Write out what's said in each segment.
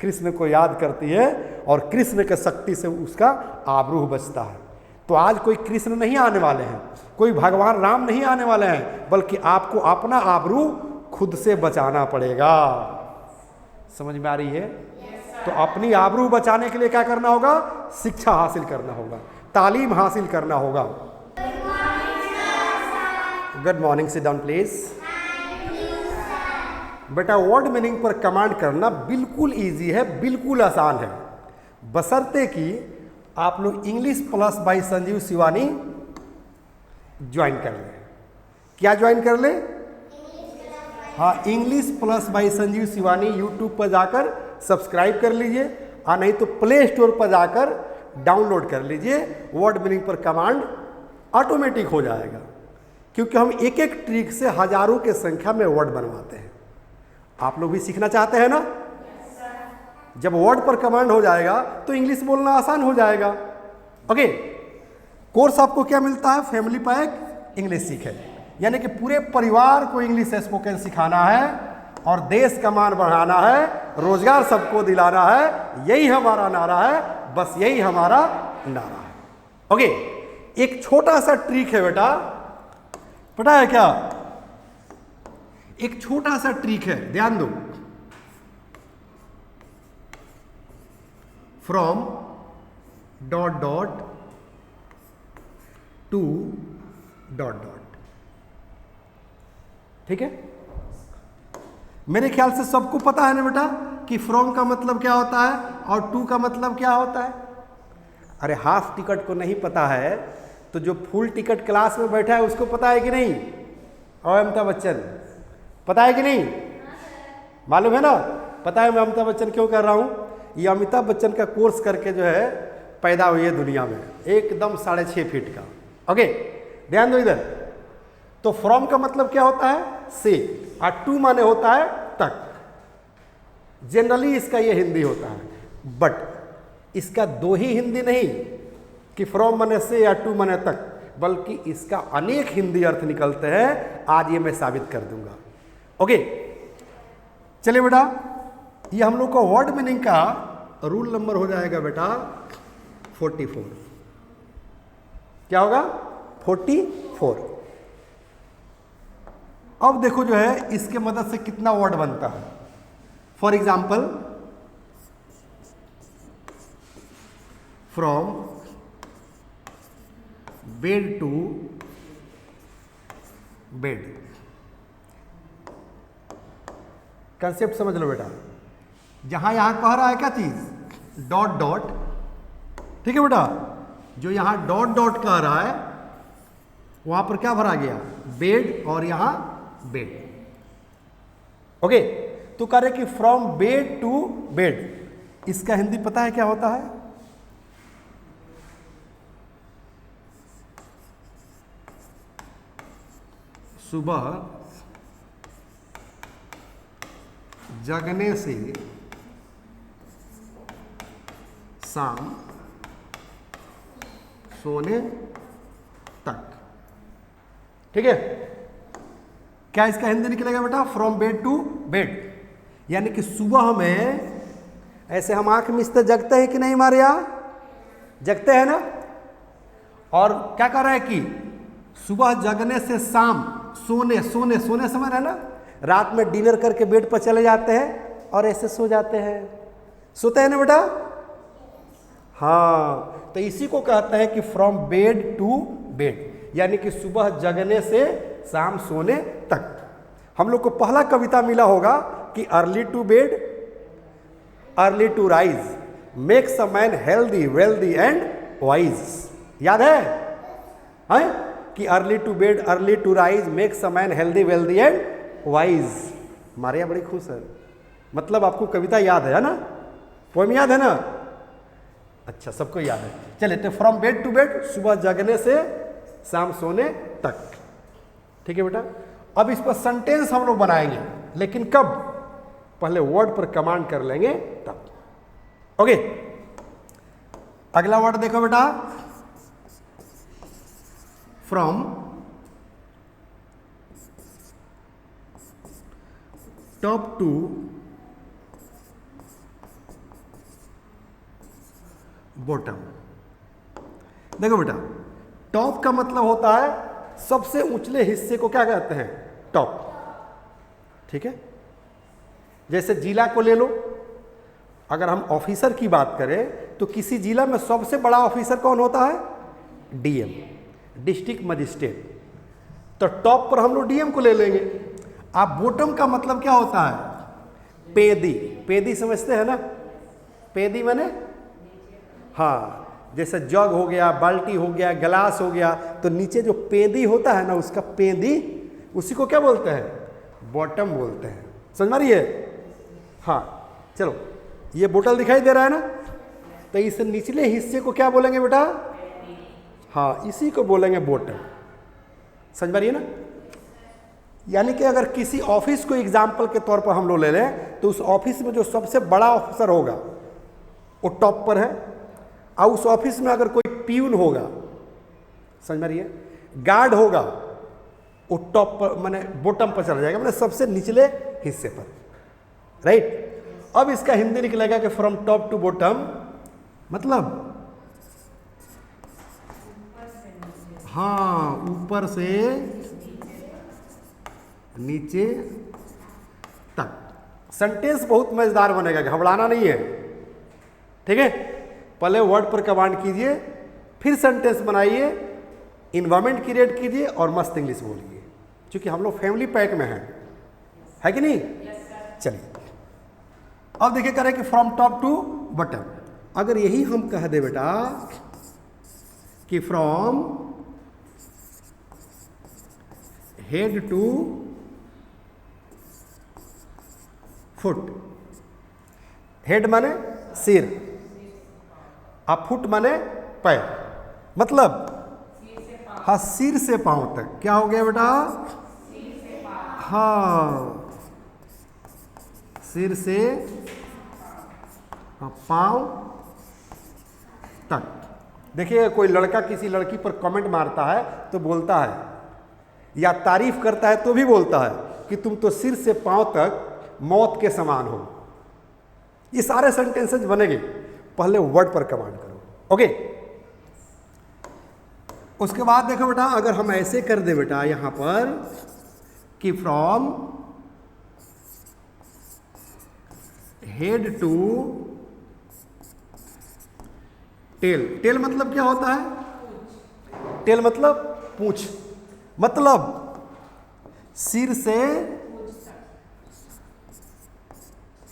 कृष्ण को याद करती है और कृष्ण के शक्ति से उसका आबरू बचता है। तो आज कोई कृष्ण नहीं आने वाले हैं, कोई भगवान राम नहीं आने वाले हैं, बल्कि आपको अपना आबरू खुद से बचाना पड़ेगा। समझ में आ रही है? तो अपनी आबरू बचाने के लिए क्या करना होगा? शिक्षा हासिल करना होगा, तालीम हासिल करना होगा। Good morning, sit down please. बेटा वर्ड मीनिंग पर कमांड करना बिल्कुल इजी है, बिल्कुल आसान है, बशर्ते कि आप लोग English plus by Sanjeev Shivani join कर लें। क्या ज्वाइन कर ले? हाँ, English plus by Sanjeev Shivani YouTube पर जाकर सब्सक्राइब कर लीजिए, और नहीं तो प्ले स्टोर पर जाकर डाउनलोड कर लीजिए। वर्ड मीनिंग पर कमांड ऑटोमेटिक हो जाएगा, क्योंकि हम एक एक ट्रिक से हजारों के संख्या में वर्ड बनवाते हैं। आप लोग भी सीखना चाहते हैं ना? जब वर्ड पर कमांड हो जाएगा तो इंग्लिश बोलना आसान हो जाएगा। ओके, कोर्स आपको क्या मिलता है? फैमिली पैक इंग्लिश सीखे, यानी कि पूरे परिवार को इंग्लिश स्पोकन सिखाना है और देश का मान बढ़ाना है, रोजगार सबको दिलाना है। यही हमारा नारा है, बस यही हमारा नारा है। ओके, एक छोटा सा ट्रिक है बेटा, पता है क्या? एक छोटा सा ट्रिक है, ध्यान दो। From dot dot to dot dot, ठीक है? मेरे ख्याल से सबको पता है ना बेटा कि फ्रॉम का मतलब क्या होता है और टू का मतलब क्या होता है। अरे हाफ टिकट को नहीं पता है तो जो फुल टिकट क्लास में बैठा है उसको पता है कि नहीं? और अमिताभ बच्चन पता है कि नहीं? मालूम है ना? पता है मैं अमिताभ बच्चन क्यों कर रहा हूँ? ये अमिताभ बच्चन का कोर्स करके जो है पैदा हुई है दुनिया में, एकदम 6.5 फीट का। ओके, ध्यान दो इधर। तो फ्रॉम का मतलब क्या होता है? से, और टू माने होता है तक। जनरली इसका ये हिंदी होता है, बट इसका दो ही हिंदी नहीं कि फ्रॉम माने से या टू माने तक, बल्कि इसका अनेक हिंदी अर्थ निकलते हैं। आज ये मैं साबित कर दूंगा। ओके, चलिए बेटा, ये हम लोग का वर्ड मीनिंग का रूल नंबर हो जाएगा बेटा 44। क्या होगा? 44। अब देखो जो है इसके मदद से कितना वर्ड बनता है। For example, from bed to bed. Concept समझ लो बेटा। जहां यहां कह रहा है क्या चीज? डॉट डॉट, ठीक है बेटा? जो यहां डॉट डॉट कह रहा है वहां पर क्या भरा गया? बेड, और यहां बेड। ओके, तो कह रहे कि फ्रॉम बेड टू बेड, इसका हिंदी पता है क्या होता है? सुबह जगने से शाम सोने तक, ठीक है? क्या इसका हिंदी निकलेगा बेटा? फ्रॉम बेड टू बेड, यानी कि सुबह में ऐसे हम आंख मिचते जगते हैं कि नहीं हमारे यहाँ? जगते हैं ना? और क्या कर रहा है कि सुबह जगने से शाम सोने, सोने सोने समझ है ना? रात में डिनर करके बेड पर चले जाते हैं और ऐसे सो जाते हैं। सोते हैं ना बेटा? हाँ, तो इसी को कहते हैं कि फ्रॉम बेड टू बेड, यानी कि सुबह जगने से शाम सोने तक। हम लोग को पहला कविता मिला होगा कि early to bed early to rise makes a man healthy wealthy and wise. याद है? कि early to bed early to rise makes a man healthy wealthy and wise. Maria बड़ी खुश है, मतलब आपको कविता याद है ना? पोएम याद है ना? अच्छा, सबको याद है। चलिए, तो फ्रॉम बेड टू बेड, सुबह जगने से शाम सोने तक, ठीक है बेटा? अब इस पर सेंटेंस हम लोग बनाएंगे, लेकिन कब? पहले वर्ड पर कमांड कर लेंगे तब। ओके, अगला वर्ड देखो बेटा, फ्रॉम टॉप टू बॉटम। देखो बेटा, टॉप का मतलब होता है सबसे ऊंचले हिस्से को क्या कहते हैं? टॉप। ठीक है, जैसे जिला को ले लो, अगर हम ऑफिसर की बात करें तो किसी जिला में सबसे बड़ा ऑफिसर कौन होता है? DM, district magistrate. तो टॉप पर हम लोग डीएम को ले लेंगे। आप बॉटम का मतलब क्या होता है? पेदी। पेदी समझते हैं ना? पेदी माने, हाँ, जैसे जग हो गया, बाल्टी हो गया, गिलास हो गया, तो नीचे जो पेदी होता है ना, उसका पेदी, उसी को क्या बोलते हैं? बॉटम बोलते हैं। समझ मारिए? हाँ, चलो, ये बोतल दिखाई दे रहा है ना, तो इस निचले हिस्से को क्या बोलेंगे बेटा? हाँ, इसी को बोलेंगे बॉटम। समझ मारिए ना? यानी कि अगर किसी ऑफिस को एग्जाम्पल के तौर पर हम लोग ले लें, तो उस ऑफिस में जो सबसे बड़ा ऑफिसर होगा वो टॉप पर है, और उस ऑफिस में अगर कोई प्यून होगा, समझ में रही है, गार्ड होगा, वो टॉप पर माने बॉटम पर चला जाएगा, माने सबसे निचले हिस्से पर। राइट? अब इसका हिंदी निकलेगा कि फ्रॉम टॉप टू बॉटम, मतलब हाँ, ऊपर से नीचे तक। सेंटेंस बहुत मजेदार बनेगा, घबराना नहीं है। ठीक है, पहले वर्ड पर कमांड कीजिए, फिर सेंटेंस बनाइए, इन्वायरमेंट क्रिएट कीजिए और मस्त इंग्लिश बोलिए, क्योंकि हम लोग फैमिली पैक में हैं, है कि नहीं? चलिए, अब देखिए करें कि फ्रॉम टॉप टू बॉटम। अगर यही हम कह दे बेटा कि from head to foot. Head माने सिर, और फुट माने पैर, मतलब हाँ, सिर से पांव तक। क्या हो गया बेटा? हाँ, सिर से पांव तक। देखिए, कोई लड़का किसी लड़की पर कमेंट मारता है तो बोलता है, या तारीफ करता है तो भी बोलता है कि तुम तो सिर से पांव तक मौत के समान हो। ये सारे सेंटेंसेस बनेंगे, पहले वर्ड पर कमांड करो। ओके, उसके बाद देखो बेटा, अगर हम ऐसे कर दे बेटा यहां पर कि from head to tail. Tail मतलब क्या होता है? टेल मतलब पूंछ, मतलब सिर से,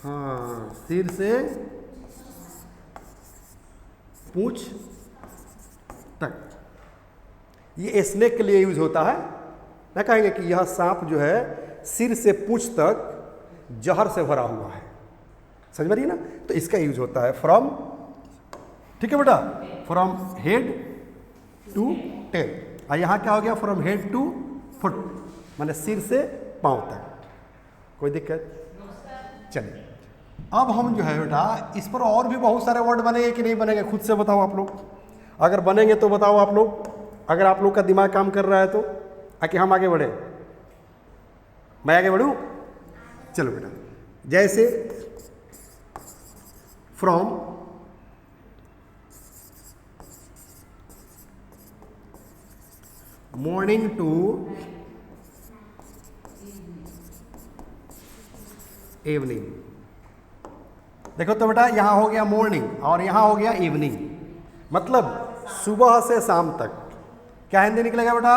हाँ, सिर से पूंछ तक। ये स्नेक के लिए यूज होता है ना, कहेंगे कि यह सांप जो है सिर से पूंछ तक जहर से भरा हुआ है। समझ में रही है ना? तो इसका यूज होता है फ्रॉम। ठीक है बेटा, फ्रॉम हेड टू टेल। और यहाँ क्या हो गया? फ्रॉम हेड टू फुट, माने सिर से पांव तक। कोई दिक्कत? चलिए, अब हम जो है बेटा इस पर और भी बहुत सारे वर्ड बनेंगे कि नहीं बनेंगे, खुद से बताओ आप लोग। अगर बनेंगे तो बताओ आप लोग, अगर आप लोग का दिमाग काम कर रहा है तो। आके हम आगे बढ़े, मैं आगे बढ़ूं? चलो बेटा, जैसे फ्रॉम मॉर्निंग टू इवनिंग। देखो तो बेटा, यहां हो गया मॉर्निंग और यहां हो गया इवनिंग, मतलब सुबह से शाम तक। क्या हिंदी निकलेगा बेटा?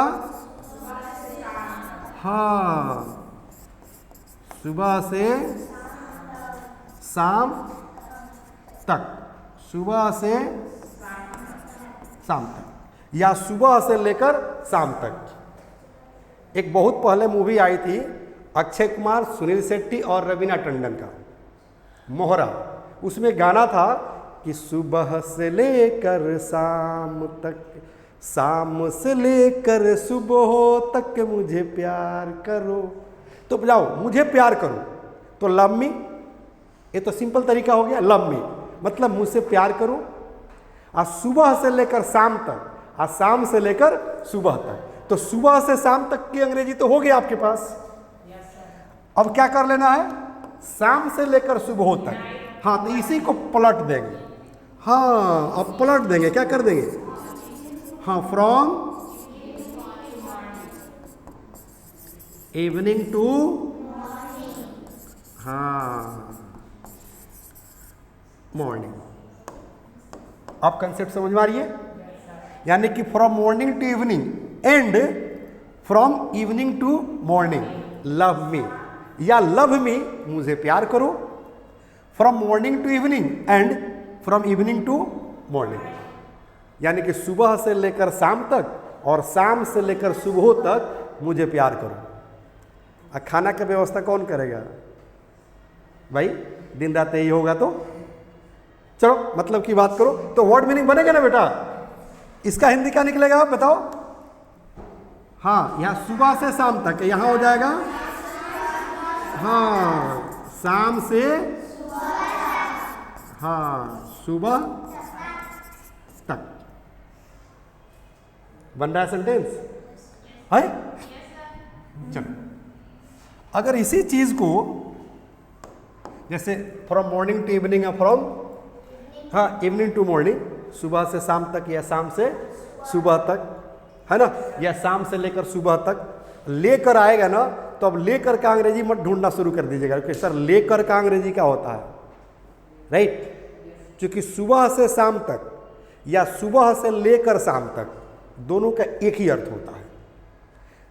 हाँ, सुबह से शाम तक, सुबह से शाम तक, या सुबह से लेकर शाम तक। एक बहुत पहले मूवी आई थी अक्षय कुमार, सुनील शेट्टी और रवीना टंडन का, मोहरा। उसमें गाना था कि सुबह से लेकर शाम तक, शाम से लेकर सुबह तक मुझे प्यार करो। तो जाओ, मुझे प्यार करो, तो लव मी, ये तो सिंपल तरीका हो गया, लव मी मतलब मुझसे प्यार करो। और सुबह से लेकर शाम तक, और शाम से लेकर सुबह तक, तो सुबह से शाम तक की अंग्रेजी तो हो गई आपके पास। अब क्या कर लेना है? शाम से लेकर सुबह तक। हाँ, तो इसी को पलट देंगे। हाँ, अब पलट देंगे, क्या कर देंगे? हाँ, फ्रॉम इवनिंग टू, हाँ, मॉर्निंग। आप कंसेप्ट समझ में आ रही है? यानी कि from morning to evening and from evening to morning love me, या लव मी, मुझे प्यार करो। From morning to evening and from evening to morning, यानी कि सुबह से लेकर शाम तक और शाम से लेकर सुबह तक मुझे प्यार करो। खाना की व्यवस्था कौन करेगा भाई? दिन रात यही होगा तो चलो मतलब की बात करो तो वर्ड मीनिंग बनेगा ना बेटा? इसका हिंदी क्या निकलेगा आप बताओ? हाँ, यहाँ सुबह से शाम तक, यहाँ हो जाएगा हाँ शाम से, हाँ सुबह तक। बन रहा है सेंटेंस है? चलो, अगर इसी चीज को जैसे फ्रॉम मॉर्निंग टू इवनिंग या फ्रॉम, हाँ इवनिंग टू मॉर्निंग, सुबह से शाम तक या शाम से सुबह तक, है ना, या शाम से लेकर सुबह तक लेकर आएगा ना, तो अब लेकर का अंग्रेजी मत ढूंढना शुरू कर दीजिएगा कि सर लेकर का अंग्रेजी क्या होता है, राइट? क्योंकि सुबह से शाम तक या सुबह से लेकर शाम तक दोनों का एक ही अर्थ होता है।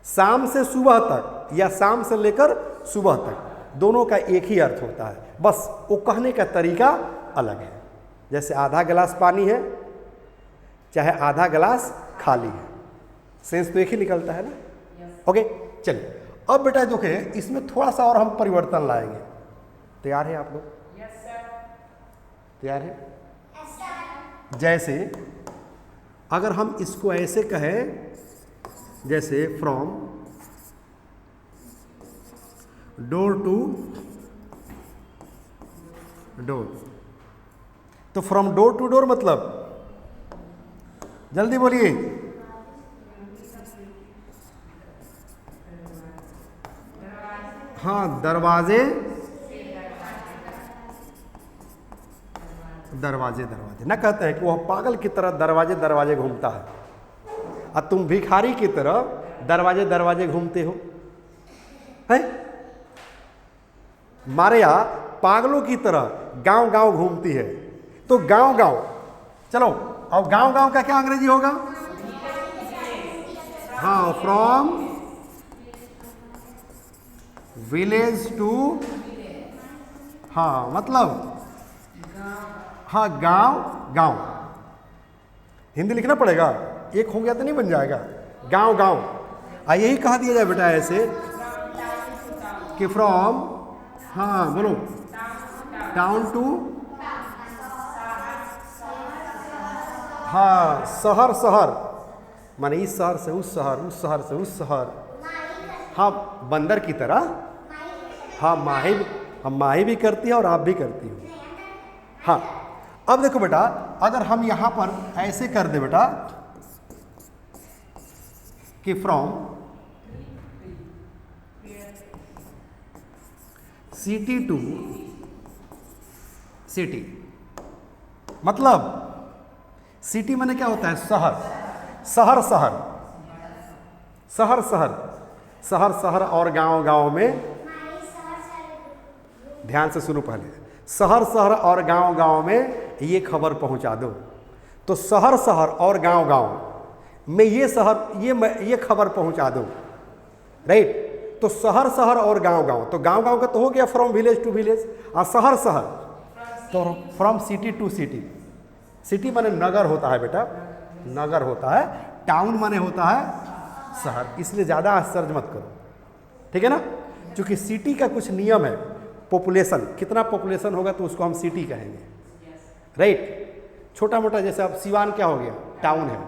शाम से सुबह तक या शाम से लेकर सुबह तक दोनों का एक ही अर्थ होता है, बस वो कहने का तरीका अलग है। जैसे आधा गिलास पानी है चाहे आधा गिलास खाली है, सेंस तो एक ही निकलता है ना। ओके चलिए, अब बेटा जो है इसमें थोड़ा सा और हम परिवर्तन लाएंगे। तैयार है आप लोग? तैयार है? जैसे अगर हम इसको ऐसे कहें, जैसे फ्रॉम डोर टू डोर, तो फ्रॉम डोर टू डोर मतलब, जल्दी बोलिए, हाँ दरवाजे दरवाजे दरवाजे। ना कहते हैं कि वह पागल की तरह दरवाजे दरवाजे घूमता है, और तुम भिखारी की तरह दरवाजे दरवाजे घूमते हो, हैं? मारे या पागलों की तरह गांव गांव घूमती है, तो गांव गांव, चलो अब गांव गांव का क्या अंग्रेजी होगा? हाँ, फ्रॉम विलेज टू, हाँ मतलब हाँ गांव गांव। हिंदी लिखना पड़ेगा, एक हो गया तो नहीं बन जाएगा, गांव गांव। यही कहा दिया जाए बेटा ऐसे कि फ्रॉम, हाँ बोलो, टाउन टू, हाँ शहर शहर, माने इस शहर से उस शहर, उस शहर से उस शहर, हाँ बंदर की तरह, हाँ माही भी करती है और आप भी करती हो। हाँ अब देखो बेटा, अगर हम यहां पर ऐसे कर दे बेटा कि फ्रॉम सिटी टू सिटी, मतलब सिटी माने क्या होता है? शहर, शहर शहर, शहर शहर, शहर शहर और गांव गांव में, ध्यान से सुनो पहले, शहर शहर और गांव गांव में ये खबर पहुंचा दो। तो शहर शहर और गांव गांव में ये खबर पहुंचा दो, राइट? तो शहर शहर और गांव गांव, तो गांव गांव का तो हो गया फ्रॉम विलेज टू विलेज, और शहर शहर तो from city to city. City माने नगर होता है बेटा, नगर होता है, टाउन माने होता है शहर, इसलिए ज़्यादा आश्चर्य मत करो, ठीक है ना? क्योंकि सिटी का कुछ नियम है, पॉपुलेशन, कितना पॉपुलेशन होगा तो उसको हम सिटी कहेंगे, राइट? छोटा मोटा जैसे अब सिवान क्या हो गया? टाउन है,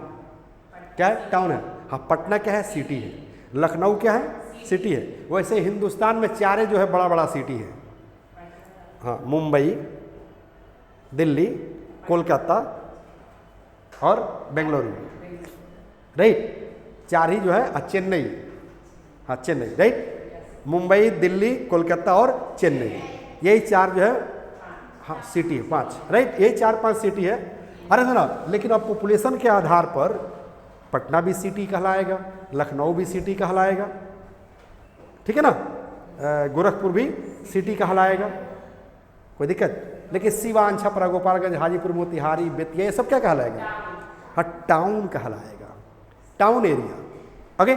क्या है? टाउन है। हाँ पटना क्या है? सिटी है। लखनऊ क्या है? सिटी है। वैसे हिंदुस्तान में चारे जो है बड़ा बड़ा सिटी है, हाँ मुंबई, दिल्ली, कोलकाता और बेंगलुरु, राइट? चार ही जो है, चेन्नई, हाँ चेन्नई, राइट? मुंबई, दिल्ली, कोलकाता और चेन्नई, यही चार जो है, हाँ सिटी है 5, राइट, यही 4-5 सिटी है। अरे सुना, लेकिन अब पॉपुलेशन के आधार पर पटना भी सिटी कहलाएगा, लखनऊ भी सिटी कहलाएगा, ठीक है ना, गोरखपुर भी सिटी कहलाएगा, कोई दिक्कत। लेकिन सिवान, छपरा, गोपालगंज, हाजीपुर, मोतिहारी, बेतिया, ये सब क्या कहलाएगा? हाँ टाउन कहलाएगा, टाउन एरिया। ओके,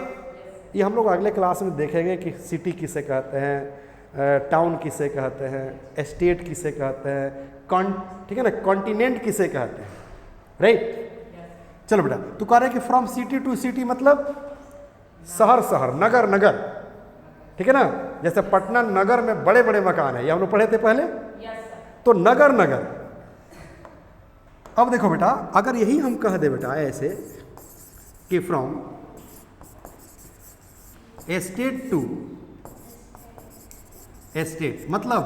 ये हम लोग अगले क्लास में देखेंगे कि सिटी किसे कहते हैं, टाउन किसे कहते हैं, स्टेट किसे कहते हैं, ठीक है ना, कॉन्टिनेंट किसे कहते हैं, राइट। चलो बेटा, तू कह रहे कि फ्रॉम सिटी टू सिटी मतलब शहर शहर, नगर नगर, ठीक है ना। जैसे पटना नगर में बड़े बड़े मकान है, ये हम लोग पढ़े थे पहले, तो नगर नगर। अब देखो बेटा, अगर यही हम कह दे बेटा ऐसे कि फ्रॉम एस्टेट टू एस्टेट मतलब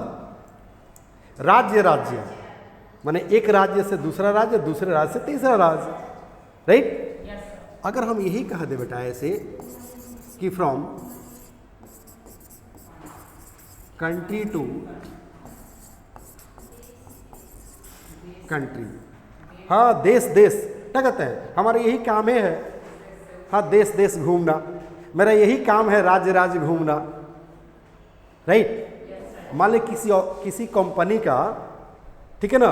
राज्य राज्य, माने एक राज्य से दूसरा राज्य, दूसरे राज्य से तीसरा राज्य, राइट। अगर हम यही कह दे बेटा ऐसे कि फ्रॉम कंट्री टू कंट्री, हाँ देश देश, क्या कहते हैं, हमारा यही काम है, हाँ देश देश घूमना, मेरा यही काम है राज्य राज्य घूमना, राइट। मान ली किसी कंपनी का, ठीक है ना,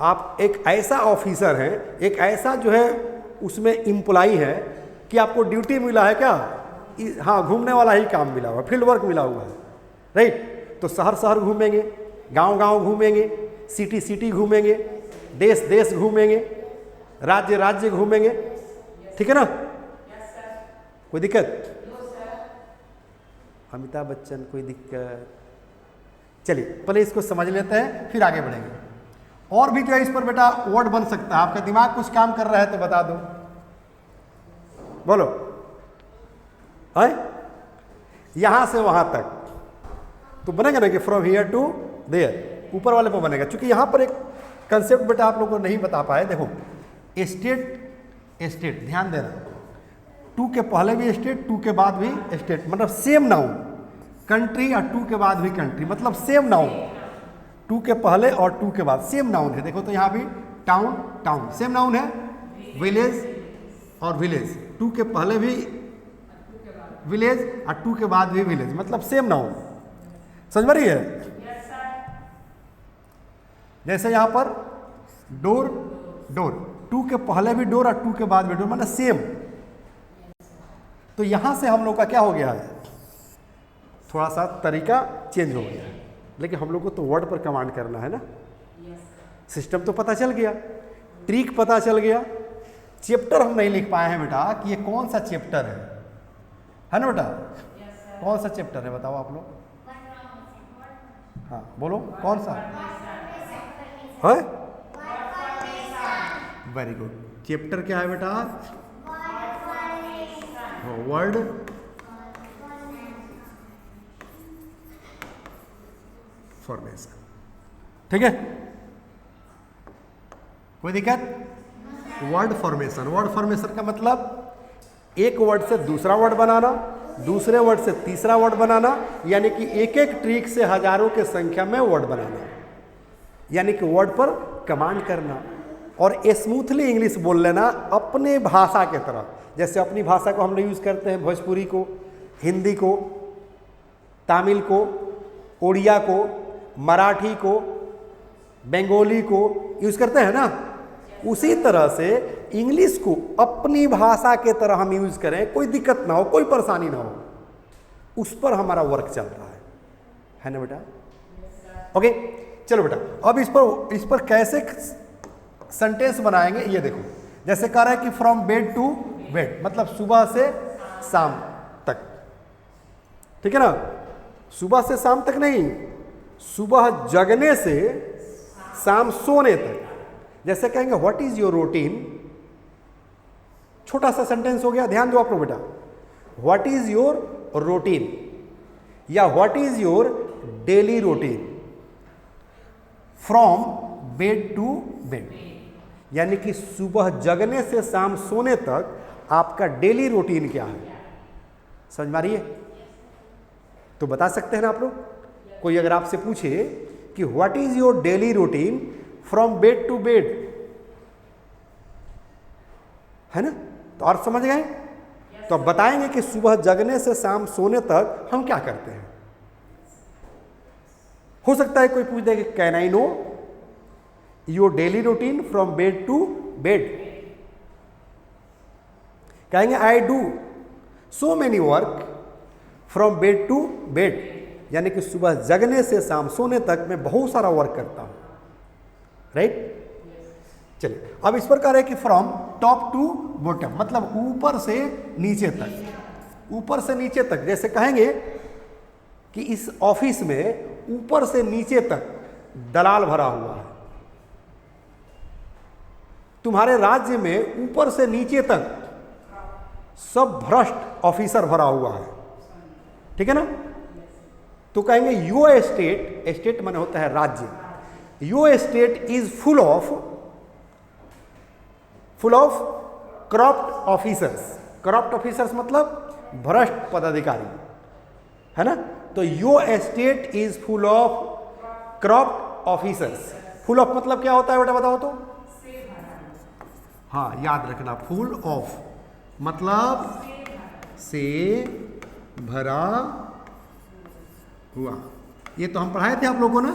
आप एक ऐसा ऑफिसर हैं, एक ऐसा जो है उसमें एम्प्लॉई है कि आपको ड्यूटी मिला है क्या, हाँ घूमने वाला ही काम मिला हुआ, फील्ड वर्क मिला हुआ है, राइट। तो शहर शहर घूमेंगे, गांव गांव घूमेंगे, सिटी सिटी घूमेंगे, देश देश घूमेंगे, राज्य राज्य घूमेंगे, ठीक है ना, कोई दिक्कत? अमिताभ बच्चन, कोई दिक्कत? चलिए पहले इसको समझ लेते हैं, फिर आगे बढ़ेंगे। और भी जो है इस पर बेटा वर्ड बन सकता है, आपका दिमाग कुछ काम कर रहा है तो बता दो, बोलो। है यहां से वहां तक तो बनेगा ना कि फ्रॉम हियर टू देयर, ऊपर वाले पर बनेगा। क्योंकि यहां पर एक कंसेप्ट बेटा आप लोगों को नहीं बता पाए, देखो स्टेट स्टेट, ध्यान देना, टू के पहले भी स्टेट, टू के बाद भी स्टेट, मतलब सेम नाउन। कंट्री और टू के बाद भी कंट्री, मतलब सेम नाउन, टू के पहले और टू के बाद सेम नाउन है। देखो तो यहाँ भी टाउन टाउन सेम नाउन है, विलेज और विलेज, टू के पहले भी विलेज और टू के बाद भी विलेज, मतलब सेम नाउन। समझ में रही है? जैसे यहाँ पर डोर डोर, टू के पहले भी डोर और टू के बाद भी डोर, मतलब सेम। तो यहां से हम लोग का क्या हो गया है, थोड़ा सा तरीका चेंज हो गया है, लेकिन हम लोग को तो वर्ड पर कमांड करना है ना। सिस्टम तो पता चल गया, ट्रिक पता चल गया, चैप्टर हम नहीं लिख पाए हैं बेटा कि ये कौन सा चैप्टर है ना बेटा? कौन सा चैप्टर है बताओ आप लोग? हाँ बोलो कौन सा है? वेरी गुड, चैप्टर क्या है बेटा? वर्ड फॉर्मेशन, ठीक है, कोई दिक्कत? वर्ड फॉर्मेशन, वर्ड फॉर्मेशन का मतलब एक वर्ड से दूसरा वर्ड बनाना, दूसरे वर्ड से तीसरा वर्ड बनाना, यानी कि एक एक ट्रिक से हजारों के संख्या में वर्ड बनाना, यानी कि वर्ड पर कमांड करना और स्मूथली इंग्लिश बोल लेना अपने भाषा के तरह। जैसे अपनी भाषा को हम लोग यूज़ करते हैं, भोजपुरी को, हिंदी को, तमिल को, उड़िया को, मराठी को, बंगाली को यूज़ करते हैं ना, उसी तरह से इंग्लिश को अपनी भाषा के तरह हम यूज़ करें, कोई दिक्कत ना हो, कोई परेशानी ना हो, उस पर हमारा वर्क चल रहा है ना बेटा? ओके चलो बेटा, अब इस पर कैसे सेंटेंस बनाएंगे ये देखो। जैसे कह रहा है कि फ्रॉम बेड टू बेड, मतलब सुबह से शाम तक, ठीक है ना, सुबह से शाम तक नहीं, सुबह जगने से शाम सोने तक। जैसे कहेंगे व्हाट इज योर रूटीन, छोटा सा सेंटेंस हो गया, ध्यान दो आप लोग बेटा, व्हाट इज योर रूटीन या what is your daily routine from bed to bed, यानी कि सुबह जगने से शाम सोने तक आपका डेली रूटीन क्या है। समझ में आ रही है? तो बता सकते हैं ना आप लोग? कोई अगर आपसे पूछे कि what is your daily routine from bed to bed, है ना? तो और समझ गए? तो अब बताएंगे कि सुबह जगने से शाम सोने तक हम क्या करते हैं। हो सकता है कोई पूछ दे कि can I know your daily routine from bed to bed? कहेंगे I do so many work from bed to bed, यानी कि सुबह जगने से शाम सोने तक मैं बहुत सारा वर्क करता हूं, राइट? चलिए, अब इस प्रकार है कि फ्रॉम टॉप टू बॉटम, मतलब ऊपर से नीचे तक। ऊपर से नीचे तक जैसे कहेंगे कि इस ऑफिस में ऊपर से नीचे तक दलाल भरा हुआ है। तुम्हारे राज्य में ऊपर से नीचे तक सब भ्रष्ट ऑफिसर भरा हुआ है, ठीक है ना? तो कहेंगे योर स्टेट, स्टेट माने होता है राज्य, your state is full of corrupt officers. Corrupt officers मतलब भ्रष्ट पदाधिकारी, है ना? तो your state is full of corrupt officers. Full of मतलब क्या होता है बेटा, बताओ तो? हाँ, याद रखना, फुल ऑफ मतलब से भरा हुआ। ये तो हम पढ़ाए थे आप लोगों ने।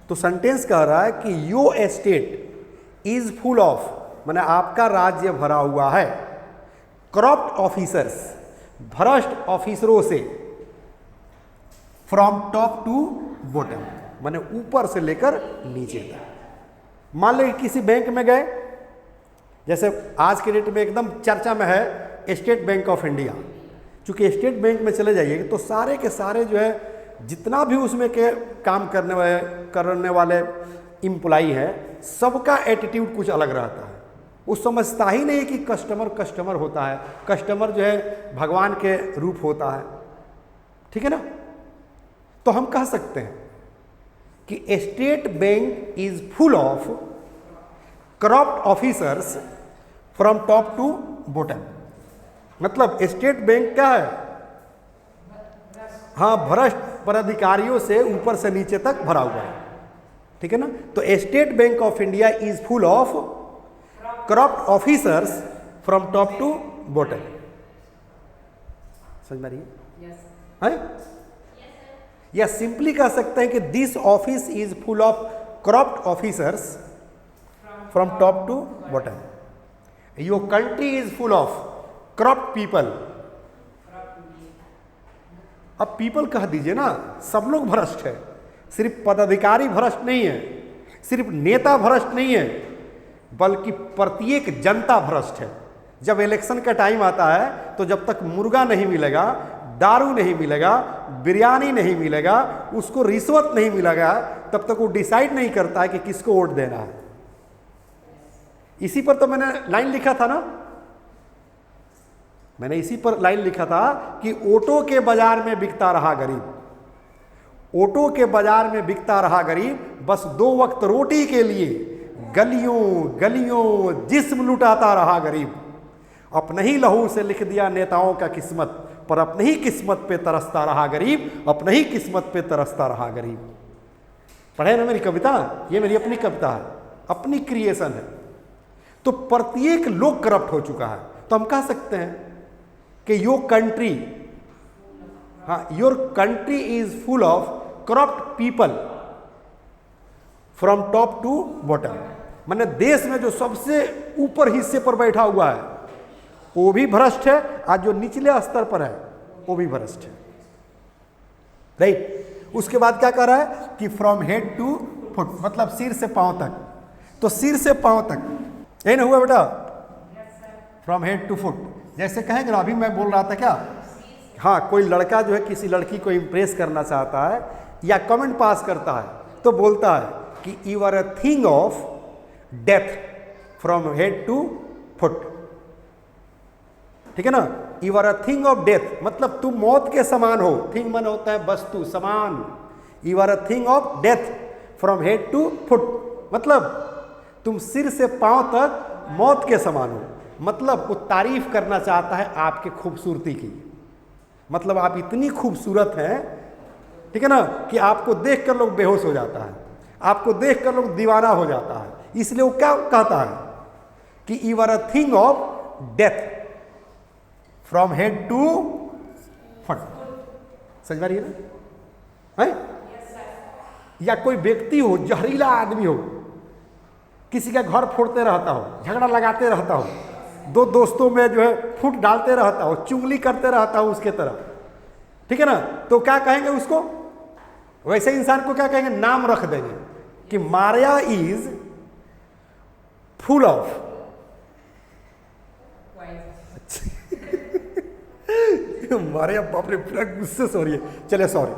तो सेंटेंस कह रहा है कि your state is full of, माने आपका राज्य भरा हुआ है, करप्ट ऑफिसर्स, भ्रष्ट ऑफिसरों से, फ्रॉम टॉप टू बॉटम, माने ऊपर से लेकर नीचे तक। मान लो किसी बैंक में गए, जैसे आज के डेट में एकदम चर्चा में है स्टेट बैंक ऑफ इंडिया। चूंकि स्टेट बैंक में चले जाइए तो सारे के सारे जो है जितना भी उसमें के काम करने वाले एम्प्लॉई हैं, सबका एटीट्यूड कुछ अलग रहता है। वो समझता ही नहीं कि कस्टमर होता है, कस्टमर जो है भगवान के रूप होता है, ठीक है ना? तो हम कह सकते हैं कि state bank is full of corrupt officers from top to bottom. मतलब स्टेट बैंक क्या है? हाँ, भ्रष्ट पदाधिकारियों से ऊपर से नीचे तक भरा हुआ है, ठीक है ना? तो state bank of India is full of corrupt officers from top to bottom. समझ में आ रही है? या सिंपली कह सकते हैं कि this office is full of corrupt officers from top to bottom. Your country is full of corrupt people. अब पीपल कह दीजिए ना, सब लोग भ्रष्ट है, सिर्फ पदाधिकारी भ्रष्ट नहीं है, सिर्फ नेता भ्रष्ट नहीं है, बल्कि प्रत्येक जनता भ्रष्ट है। जब इलेक्शन का टाइम आता है तो जब तक मुर्गा नहीं मिलेगा, दारू नहीं मिलेगा, बिरयानी नहीं मिलेगा, उसको रिश्वत नहीं मिलेगा, तब तक वो डिसाइड नहीं करता है कि किसको वोट देना है। इसी पर तो मैंने लाइन लिखा था ना, मैंने इसी पर लाइन लिखा था कि ऑटो के बाजार में बिकता रहा गरीब, ऑटो के बाजार में बिकता रहा गरीब, बस 2 वक्त रोटी के लिए गलियों गलियों जिस्म लुटाता रहा गरीब। अपने ही लहू से लिख दिया नेताओं का किस्मत, पर अपनी ही किस्मत पे तरसता रहा गरीब, अपनी ही किस्मत पे तरसता रहा गरीब। पढ़े ना मेरी कविता? ये मेरी अपनी कविता है, अपनी क्रिएशन है। तो प्रत्येक लोग करप्ट हो चुका है। तो हम कह सकते हैं कि योर कंट्री, हाँ, your country is full of corrupt people from top to bottom. माने देश में जो सबसे ऊपर हिस्से पर बैठा हुआ है वो भी भ्रष्ट है, आज जो निचले स्तर पर है वो भी भ्रष्ट है, राइट? उसके बाद क्या कह रहा है कि फ्रॉम हेड टू फुट, मतलब सिर से पांव तक। तो सिर से पांव तक यही ना हुआ बेटा, फ्रॉम हेड टू फुट। जैसे कहेंगे ना, अभी मैं बोल रहा था क्या, हाँ, कोई लड़का जो है किसी लड़की को इम्प्रेस करना चाहता है या कमेंट पास करता है तो बोलता है कि you are a thing of death from head to foot, ठीक है ना? You are a thing of death, मतलब तुम मौत के समान हो। थिंग मन होता है वस्तु, समान। You are a thing of death from head to foot, मतलब तुम सिर से पांव तक मौत के समान हो। मतलब वो तारीफ करना चाहता है आपके खूबसूरती की, मतलब आप इतनी खूबसूरत हैं ठीक है ना, कि आपको देखकर लोग बेहोश हो जाता है, आपको देखकर लोग दीवाना हो जाता है। इसलिए वो क्या कहता है कि you are a thing of death from head to foot. समझ में आ रही है ना? है? या कोई व्यक्ति हो, जहरीला आदमी हो, किसी का घर फोड़ते रहता हो, झगड़ा लगाते रहता हो, दो दोस्तों में जो है फूट डालते रहता हो, चुगली करते रहता हो उसके तरफ, ठीक है ना, तो क्या कहेंगे उसको? वैसे इंसान को क्या कहेंगे? नाम रख देंगे कि Maria is full of. Maria, बाप रे, पूरा गुस्से से हो रही है। चलिए सॉरी,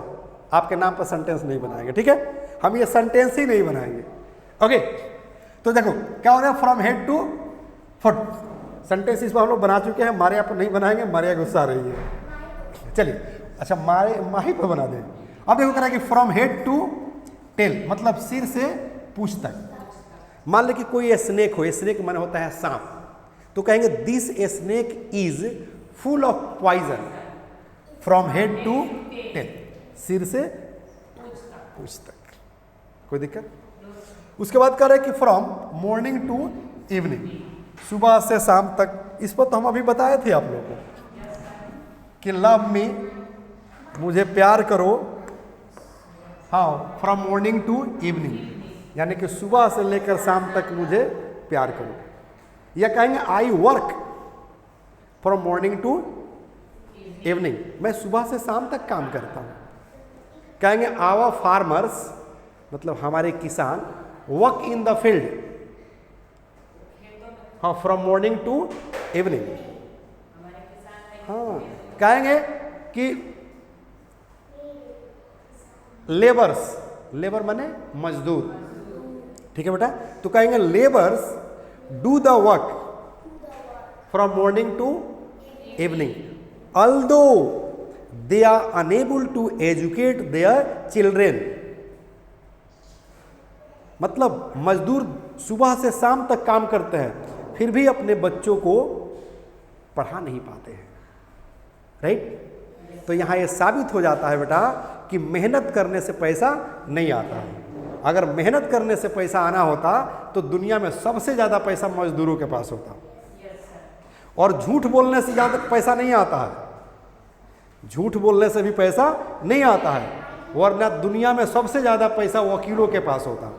आपके नाम पर सेंटेंस नहीं बनाएंगे, ठीक है, हम ये सेंटेंस ही नहीं बनाएंगे। ओके, तो देखो क्या हो रहा है, from head to foot sentence इसमें हम लोग बना चुके हैं, मारिया पर नहीं बनाएंगे, मारिया गुस्सा आ रही है। चलिए, अच्छा माही पर बना दें। अब देखो कह कि फ्रॉम हेड टू टेल, मतलब सिर से पूंछ तक। मान ले कि कोई स्नेक हो, स्नेक माने होता है सांप, तो कहेंगे this snake is full of poison from head to tail, सिर से पूंछ तक। कोई दिक्कत? उसके बाद कह रहे कि फ्रॉम मॉर्निंग टू इवनिंग, सुबह से शाम तक। इस पर तो हम अभी बताए थे आप लोगों को कि लव मी, मुझे प्यार करो। हाँ, फ्रॉम मॉर्निंग टू इवनिंग, यानी कि सुबह से लेकर शाम तक मुझे प्यार करो। या कहेंगे I work from morning to evening, मैं सुबह से शाम तक काम करता हूँ। कहेंगे आवर फार्मर्स, मतलब हमारे किसान, वर्क इन द फील्ड, हाँ, फ्रॉम मॉर्निंग टू इवनिंग। हाँ, कहेंगे कि लेबर्स, लेबर माने मजदूर, ठीक है बेटा, तो कहेंगे labours do the work from morning to evening, although they are unable to educate their children. मतलब मजदूर सुबह से शाम तक काम करते हैं, फिर भी अपने बच्चों को पढ़ा नहीं पाते हैं, राइट। तो यहाँ ये साबित हो जाता है बेटा कि मेहनत करने से पैसा नहीं आता है। अगर मेहनत करने से पैसा आना होता तो दुनिया में सबसे ज़्यादा पैसा मजदूरों के पास होता। और झूठ बोलने से ज़्यादा पैसा नहीं आता है, झूठ बोलने से भी पैसा नहीं आता है, वरना दुनिया में सबसे ज़्यादा पैसा वकीलों के पास होता है,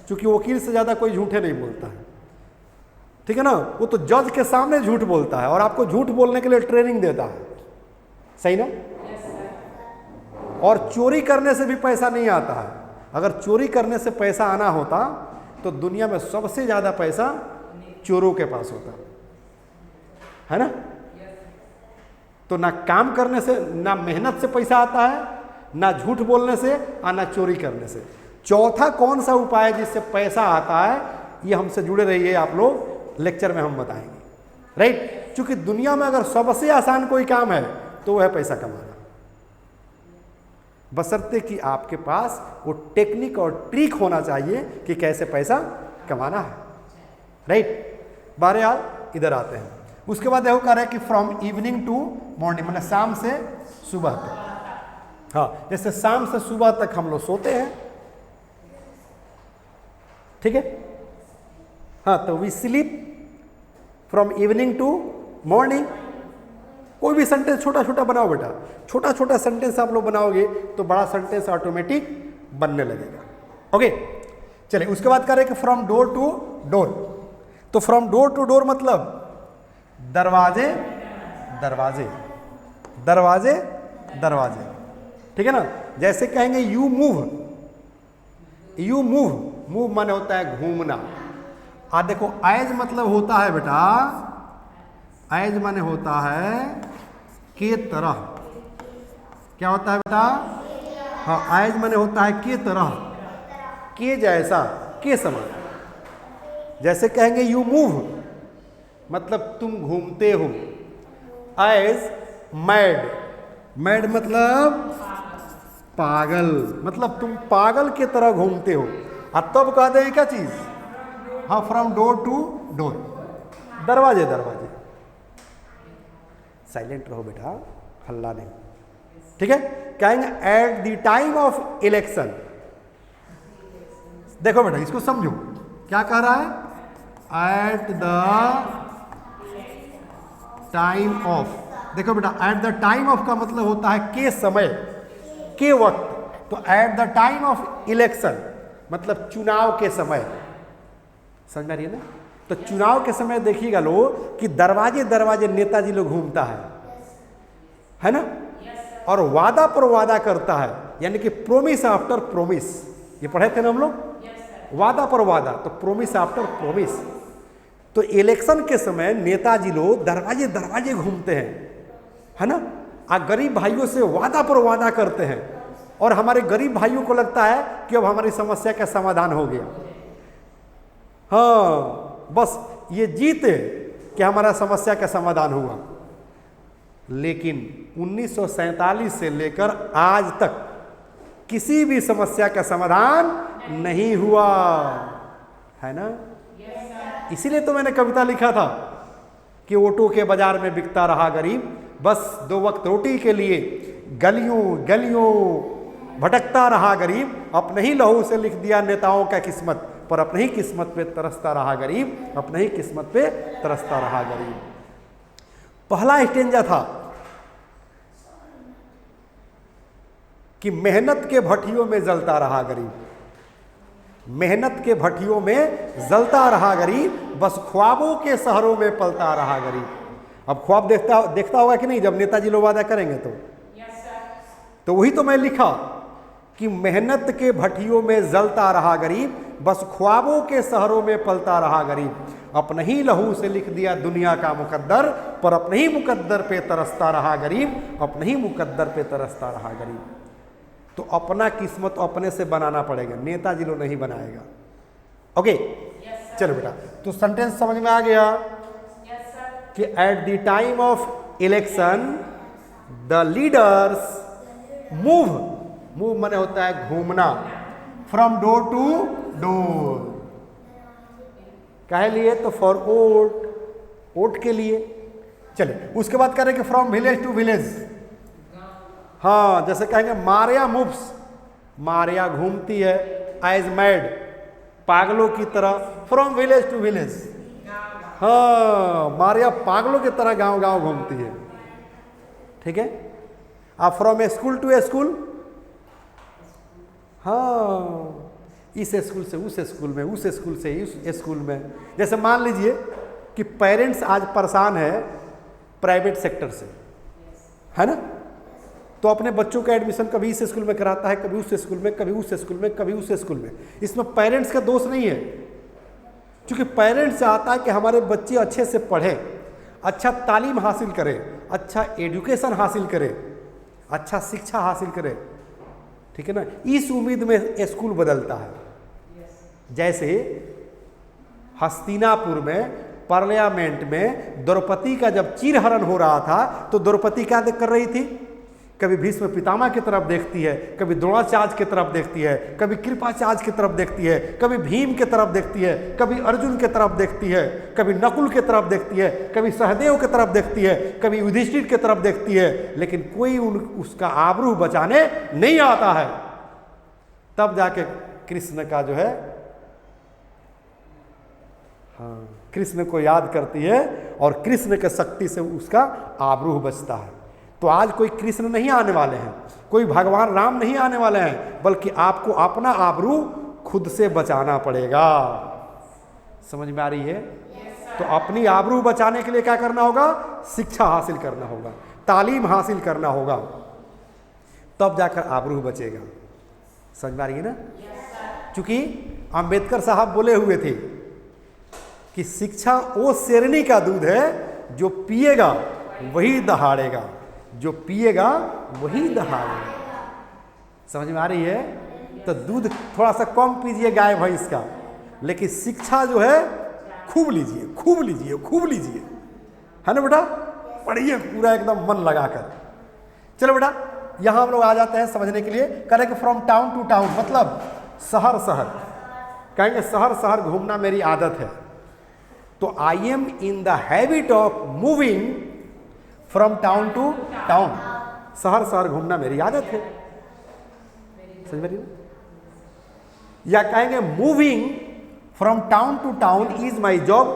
क्योंकि वकील से ज़्यादा कोई झूठे नहीं बोलता है, ठीक है ना। वो तो जज के सामने झूठ बोलता है और आपको झूठ बोलने के लिए ट्रेनिंग देता है, सही ना। और चोरी करने से भी पैसा नहीं आता है। अगर चोरी करने से पैसा आना होता तो दुनिया में सबसे ज़्यादा पैसा चोरों के पास होता है ना। तो ना काम करने से, ना मेहनत से पैसा आता है, ना झूठ बोलने से और ना चोरी करने से। चौथा कौन सा उपाय जिससे पैसा आता है, ये हमसे जुड़े रहिए आप लोग, लेक्चर में हम बताएंगे, राइट। क्योंकि दुनिया में अगर सबसे आसान कोई काम है तो वह है पैसा कमाना, बशर्ते कि आपके पास वो टेक्निक और ट्रिक होना चाहिए कि कैसे पैसा कमाना है, राइट। बहरहाल इधर आते हैं। उसके बाद देखो कह रहे हैं कि फ्रॉम इवनिंग टू मॉर्निंग, मतलब शाम से सुबह तक। हाँ, जैसे शाम से सुबह तक हम लोग सोते हैं, ठीक है। हाँ, तो we sleep from evening to morning. कोई भी सेंटेंस छोटा छोटा बनाओ बेटा, छोटा छोटा सेंटेंस आप लोग बनाओगे तो बड़ा सेंटेंस ऑटोमेटिक बनने लगेगा। ओके, चलिए उसके बाद कह रहे हैं कि फ्रॉम डोर टू डोर। तो फ्रॉम डोर टू डोर मतलब दरवाजे दरवाजे दरवाजे दरवाजे, ठीक है ना। जैसे कहेंगे you move, you move, move माने होता है घूमना। देखो एज मतलब होता है बेटा, एज माने होता है के तरह। क्या होता है बेटा? हाँ, एज माने होता है के तरह, के जैसा, के समान। जैसे कहेंगे यू मूव मतलब तुम घूमते हो। एज मैड, मैड मतलब पागल, मतलब तुम पागल के तरह घूमते हो। और तब कह दें क्या चीज? हाँ, फ्रॉम डोर टू डोर, दरवाजे दरवाजे। साइलेंट रहो बेटा, हल्ला नहीं। ठीक है, कहेंगे eight the time of election. देखो बेटा इसको समझो क्या कह रहा है, एट द टाइम ऑफ। देखो बेटा एट द टाइम ऑफ का मतलब होता है के समय, के वक्त। तो eight the time of election मतलब चुनाव के समय, समझ में आ रही है ना। तो चुनाव के समय देखिएगा लोग कि दरवाजे दरवाजे नेताजी लोग घूमता है ना, और वादा पर वादा करता है, यानी कि प्रोमिस आफ्टर प्रोमिस। ये पढ़े थे ना हम लोग, वादा पर वादा, तो प्रोमिस आफ्टर प्रोमिस। तो इलेक्शन के समय नेताजी लोग दरवाजे दरवाजे घूमते हैं, है ना, और गरीब भाइयों से वादा पर वादा करते हैं, और हमारे गरीब भाइयों को लगता है कि अब हमारी समस्या का समाधान हो गया। हाँ, बस ये जीते कि हमारा समस्या का समाधान हुआ। लेकिन 1947 से लेकर आज तक किसी भी समस्या का समाधान नहीं हुआ है ना। इसीलिए तो मैंने कविता लिखा था कि ऑटो के बाजार में बिकता रहा गरीब, बस 2 वक्त रोटी के लिए गलियों गलियों भटकता रहा गरीब, अपने ही लहू से लिख दिया नेताओं का किस्मत, पर अपने ही किस्मत पे तरसता रहा गरीब, अपने ही किस्मत पे तरसता रहा गरीब। पहला स्टेंजा था कि मेहनत के भट्टियों में जलता रहा गरीब, मेहनत के भट्टियों में जलता रहा गरीब, बस ख्वाबों के शहरों में पलता रहा गरीब। अब ख्वाब देखता होगा कि नहीं जब नेताजी लोग वादा करेंगे तो वही तो मैं लिखा कि मेहनत के भट्टियों में जलता रहा गरीब, बस ख्वाबों के शहरों में पलता रहा गरीब, अपने ही लहू से लिख दिया दुनिया का मुकद्दर, पर अपने ही मुकद्दर पे तरसता रहा गरीब, अपने ही मुकद्दर पे तरसता रहा गरीब। तो अपना किस्मत अपने से बनाना पड़ेगा, नेताजी लोग नहीं बनाएगा। ओके, चलो बेटा, तो सेंटेंस समझ में आ गया कि eight the time of election the leaders move माने होता है घूमना, फ्रॉम डोर टू डोर। काहे लिए, तो फॉर ओट के लिए। चलिए उसके बाद कह रहे कि फ्रॉम विलेज टू विलेज। हाँ, जैसे कहेंगे मारिया मूव्स, मारिया घूमती है, एज मैड पागलों की तरह, फ्रॉम विलेज टू विलेज। हाँ, मारिया पागलों की तरह गांव गांव घूमती है, ठीक है। आप from a school to a school, हाँ, इस स्कूल से उस स्कूल में, उस स्कूल से इस स्कूल में। जैसे मान लीजिए कि पेरेंट्स आज परेशान है प्राइवेट सेक्टर से, है ना, तो अपने बच्चों का एडमिशन कभी इस स्कूल में कराता है, कभी उस स्कूल में, कभी उस स्कूल में, कभी उस स्कूल में। इसमें पेरेंट्स का दोष नहीं है, क्योंकि पेरेंट्स चाहता है कि हमारे बच्चे अच्छे से पढ़ें, अच्छा तालीम हासिल करें, अच्छा एजुकेशन हासिल करें, अच्छा शिक्षा हासिल करें, ठीक है ना। इस उम्मीद में स्कूल बदलता है। जैसे हस्तिनापुर में पार्लियामेंट में द्रौपदी का जब चीरहरण हो रहा था तो द्रौपदी क्या कर रही थी, कभी भीष्म पितामह की तरफ देखती है, कभी द्रोणाचार्य की तरफ देखती है, कभी कृपाचार्य की तरफ देखती है, कभी भीम की तरफ देखती है, कभी अर्जुन की तरफ देखती है, कभी नकुल की तरफ देखती है, कभी सहदेव की तरफ देखती है, कभी युधिष्ठिर की तरफ देखती है, लेकिन कोई उसका आबरू बचाने नहीं आता है। तब जाके कृष्ण का जो है, हाँ, कृष्ण को याद करती है और कृष्ण के शक्ति से उसका आबरू बचता है। तो आज कोई कृष्ण नहीं आने वाले हैं, कोई भगवान राम नहीं आने वाले हैं, बल्कि आपको अपना आबरू खुद से बचाना पड़ेगा। समझ में आ रही है? तो अपनी आबरू बचाने के लिए क्या करना होगा? शिक्षा हासिल करना होगा, तालीम हासिल करना होगा, तब जाकर आबरू बचेगा। समझ में आ रही है ना? क्योंकि अंबेडकर साहब बोले हुए थे कि शिक्षा वो शेरनी का दूध है, जो पिएगा वही दहाड़ेगा, जो पिएगा वही दहाड़ेगा। समझ में आ रही है? तो दूध थोड़ा सा कम पीजिए गाय भैंस का, लेकिन शिक्षा जो है खूब लीजिए, खूब लीजिए, खूब लीजिए, है ना बेटा? पढ़िए पूरा एकदम मन लगाकर। चलो बेटा, यहाँ हम लोग आ जाते हैं समझने के लिए। करें कि फ्रॉम टाउन टू टाउन मतलब शहर शहर, कहेंगे शहर शहर घूमना मेरी आदत है। तो I am in the habit of moving from town to town, शहर शहर घूमना मेरी आदत है। समझ में? या कहेंगे moving from town to town is my job,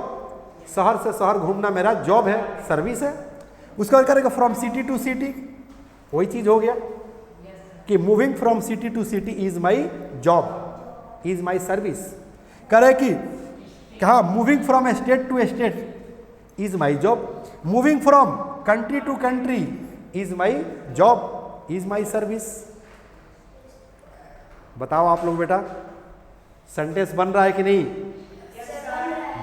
शहर से शहर घूमना मेरा जॉब है, सर्विस है। उसके बाद करेगा फ्रॉम सिटी टू सिटी, वही चीज हो गया कि moving from city to city is my job, is my service. करे कि कहा moving from state to state is my job, moving from country to country is my job, is my service. बताओ आप लोग बेटा, सेंटेंस बन रहा है कि नहीं?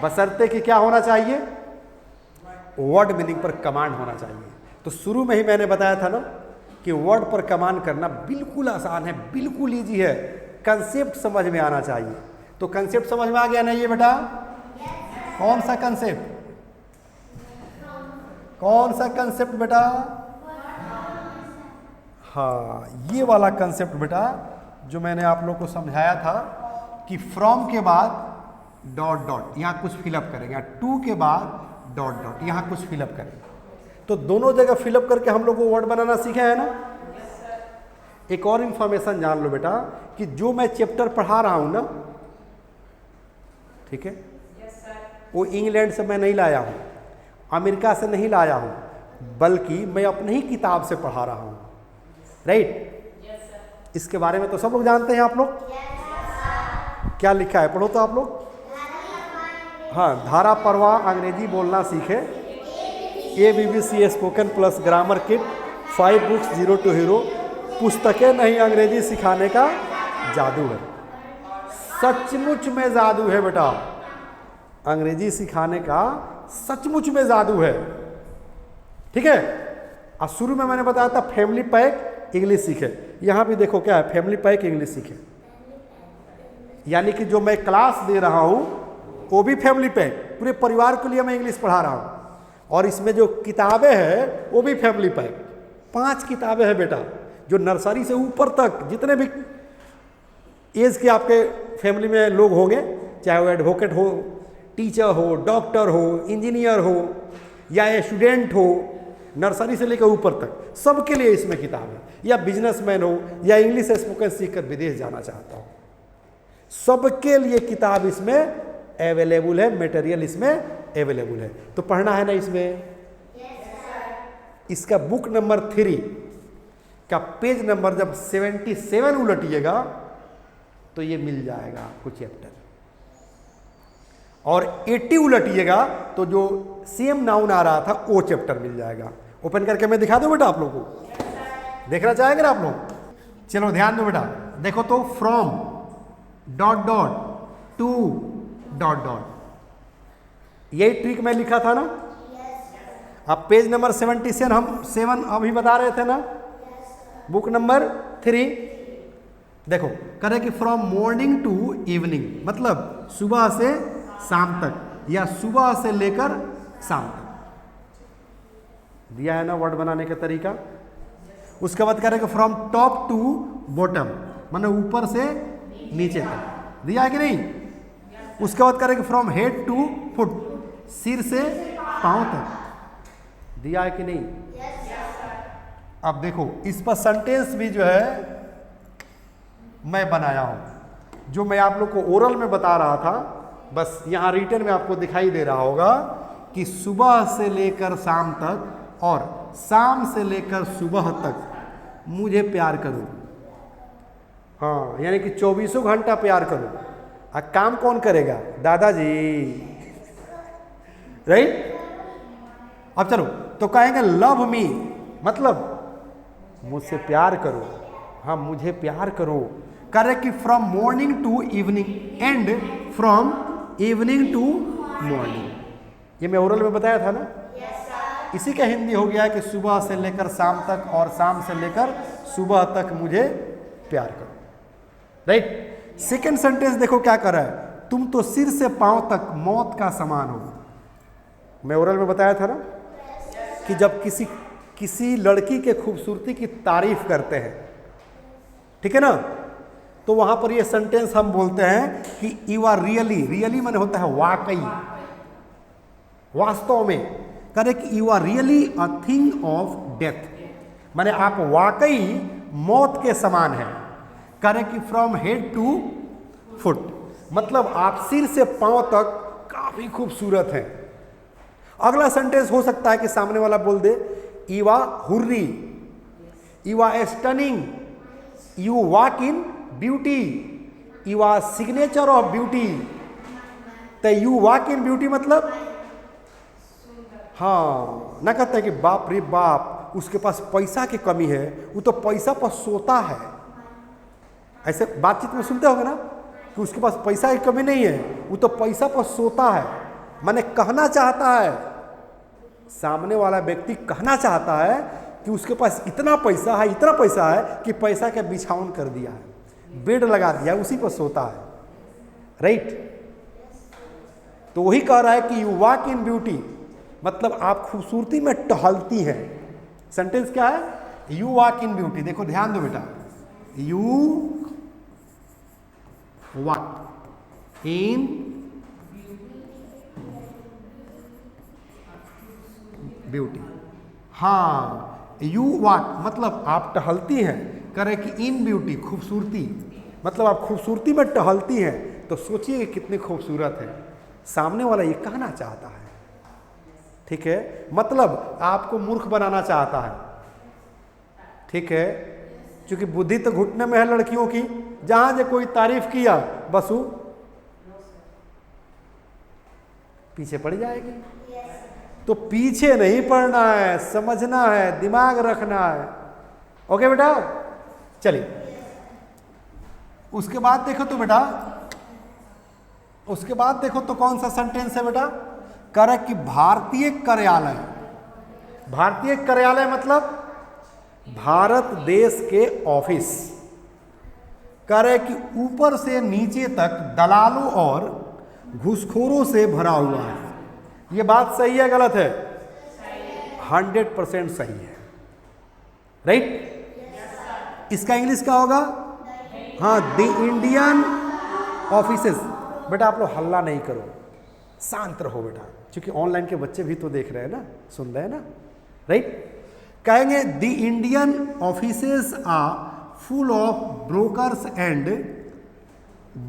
बशर्ते कि क्या होना चाहिए? वर्ड मीनिंग पर कमांड होना चाहिए। तो शुरू में ही मैंने बताया था ना कि वर्ड पर कमांड करना बिल्कुल आसान है, बिल्कुल इजी है, कंसेप्ट समझ में आना चाहिए। तो कंसेप्ट समझ में आ गया ना ये बेटा? कौन सा कंसेप्ट? कौन सा कंसेप्ट बेटा? हाँ, ये वाला कंसेप्ट बेटा जो मैंने आप लोग को समझाया था कि फ्रॉम के बाद डॉट डॉट, यहाँ कुछ फिलअप करेंगे, टू के बाद डॉट डॉट, यहाँ कुछ फिलअप करेंगे। तो दोनों जगह फिलअप करके हम लोग को वर्ड बनाना सीखे हैं ना। एक और इंफॉर्मेशन जान लो बेटा कि जो मैं चैप्टर पढ़ा रहा हूँ ना, ठीक है, वो इंग्लैंड से मैं नहीं लाया हूँ, अमेरिका से नहीं लाया हूँ, बल्कि मैं अपनी ही किताब से पढ़ा रहा हूँ। राइट? इसके बारे में तो सब लोग जानते हैं। आप लोग क्या लिखा है? पढ़ो तो आप लोग। हाँ, धारा प्रवाह अंग्रेजी बोलना सीखे, ABBC spoken plus grammar kit, 5 books 0 to hero, पुस्तकें नहीं अंग्रेजी सिखाने का जादू है। सचमुच में जादू है बेटा, अंग्रेजी सिखाने का सचमुच में जादू है। ठीक है? और शुरू में मैंने बताया था फैमिली पैक इंग्लिश सीखे, यहाँ भी देखो क्या है, फैमिली पैक इंग्लिश सीखे। यानी कि जो मैं क्लास दे रहा हूँ वो भी फैमिली पैक, पूरे परिवार के लिए मैं इंग्लिश पढ़ा रहा हूँ। और इसमें जो किताबें हैं वो भी फैमिली पैक, 5 किताबें हैं बेटा, जो नर्सरी से ऊपर तक जितने भी एज के आपके फैमिली में लोग होंगे, चाहे वो एडवोकेट हो, टीचर हो, डॉक्टर हो, इंजीनियर हो या स्टूडेंट हो, नर्सरी से लेकर ऊपर तक सबके लिए इसमें किताब है। या बिजनेसमैन हो या इंग्लिश स्पोकन सीखकर विदेश जाना चाहता हो, सबके लिए किताब इसमें अवेलेबल है, मटेरियल इसमें अवेलेबल है। तो पढ़ना है ना इसमें। इसका बुक नंबर 3 का पेज नंबर जब 77 उलटिएगा तो ये मिल जाएगा आपको चैप्टर, और 80 उलटिएगा तो जो सेम नाउन आ रहा था वो चैप्टर मिल जाएगा। ओपन करके मैं दिखा दूं बेटा आप लोगों को, देखना चाहेंगे ना आप लोग? चलो ध्यान दो बेटा, देखो तो from dot dot to dot dot, यही ट्रिक मैं लिखा था ना। अब पेज नंबर 77 हम 7 अभी बता रहे थे ना, बुक नंबर 3 देखो, करें कि फ्रॉम मॉर्निंग टू इवनिंग, मतलब सुबह से शाम तक या सुबह से लेकर शाम तक दिया है ना वर्ड बनाने का तरीका। उसके बाद करें कि फ्रॉम टॉप टू बॉटम, मतलब ऊपर से नीचे तक दिया है कि नहीं। उसके बाद करें कि फ्रॉम हेड टू फुट, सिर से पांव तक दिया है कि नहीं। अब देखो इस पर सेंटेंस भी जो है मैं बनाया हूं, जो मैं आप लोग को ओरल में बता रहा था, बस यहाँ रिटन में आपको दिखाई दे रहा होगा कि सुबह से लेकर शाम तक और शाम से लेकर सुबह तक मुझे प्यार करो। हाँ, यानी कि 24 घंटा प्यार करो। अब काम कौन करेगा? दादाजी। राइट? अब चलो तो कहेंगे लव मी, मतलब मुझसे प्यार करो। हाँ, मुझे प्यार करो। करेक्ट कि from morning to evening and from evening to morning, ये मैं ओरल में बताया था ना। इसी का हिंदी हो गया कि सुबह से लेकर शाम तक और शाम से लेकर सुबह तक मुझे प्यार करो। राइट? सेकेंड सेंटेंस देखो क्या कर रहा है, तुम तो सिर से पांव तक मौत का समान हो। मैं ओरल में बताया था ना कि जब किसी लड़की के खूबसूरती की तारीफ करते हैं, ठीक है ना, तो वहां पर ये सेंटेंस हम बोलते हैं कि यू आर रियली, रियली माने होता है वाकई, वास्तव में। करे कि you are really a thing of death, माने आप वाकई मौत के समान हैं। करें कि फ्रॉम हेड टू फुट, मतलब आप सिर से पांव तक काफी खूबसूरत हैं। अगला सेंटेंस हो सकता है कि सामने वाला बोल दे you are hurry, you are stunning, you walk in beauty, you are signature of beauty. तो यू वॉक इन ब्यूटी मतलब हाँ ना कहते हैं कि बाप रे बाप उसके पास पैसा की कमी है, वो तो पैसा पर सोता है। ऐसे बातचीत में सुनते होंगे ना कि उसके पास पैसा की कमी नहीं है, वो तो पैसा पर सोता है। माने कहना चाहता है, सामने वाला व्यक्ति कहना चाहता है कि उसके पास इतना पैसा है, इतना पैसा है कि पैसा का बिछावन कर दिया है, बेड लगा दिया है, उसी पर सोता है। राइट? तो वही कह रहा है कि यू वॉक इन ब्यूटी, मतलब आप खूबसूरती में टहलती हैं। सेंटेंस क्या है? You walk in beauty. देखो ध्यान दो बेटा, यू वॉक इन ब्यूटी। हाँ, यू वॉक मतलब आप टहलती हैं, करे कि इन ब्यूटी खूबसूरती, मतलब आप खूबसूरती में टहलती हैं। तो सोचिए कि कितनी खूबसूरत है। सामने वाला ये कहना चाहता है, ठीक है, मतलब आपको मूर्ख बनाना चाहता है। ठीक है, क्योंकि बुद्धि तो घुटने में है लड़कियों की, जहां जो कोई तारीफ किया बस वो पीछे पड़ जाएगी। तो पीछे नहीं पड़ना है, समझना है, दिमाग रखना है। ओके बेटा, चलिए उसके बाद देखो तो बेटा, उसके बाद देखो तो कौन सा सेंटेंस है बेटा? करे कि भारतीय कार्यालय। भारतीय कार्यालय मतलब भारत देश के ऑफिस। करे कि ऊपर से नीचे तक दलालों और घूसखोरों से भरा हुआ है। ये बात सही है गलत है? 100% सही है। राइट? इसका इंग्लिश क्या होगा? हाँ, द इंडियन ऑफिसेस। बेटा आप लोग हल्ला नहीं करो, शांत रहो बेटा, क्योंकि ऑनलाइन के बच्चे भी तो देख रहे हैं ना, सुन रहे हैं ना। राइट? कहेंगे the Indian offices are full of brokers and